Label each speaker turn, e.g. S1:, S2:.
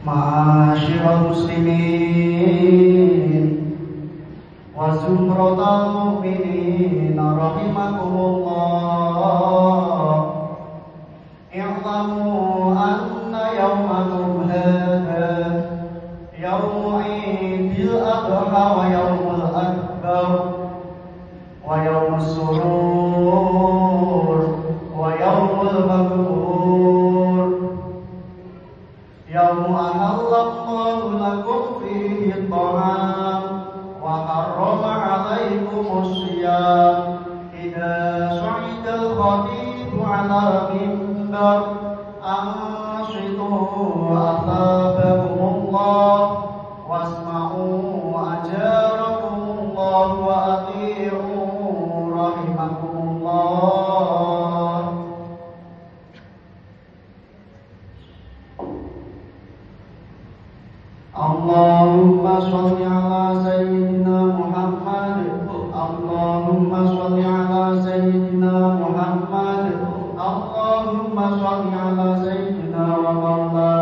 S1: Ma'asyiral muslimin wa zumratal mu'minin rahimakumullah. I'lamu anna yawmakum hadha yawmu 'idil adha wa yawmul akbar wa yawmus surur wa yawmul maghfur. Yawmu ahallallahu lakum fihi at-ta'am wa harrama 'alaykumus siyam idza su'idal khatibu 'ala mimbar ansitu athabakumullah wasma'u ajarakumullah wa ati'u rahimakumullah. Allahumma sholli ala sayyidina Muhammad. Allahumma sholli ala sayyidina Muhammad. Allahumma sholli ala sayyidina wa maulana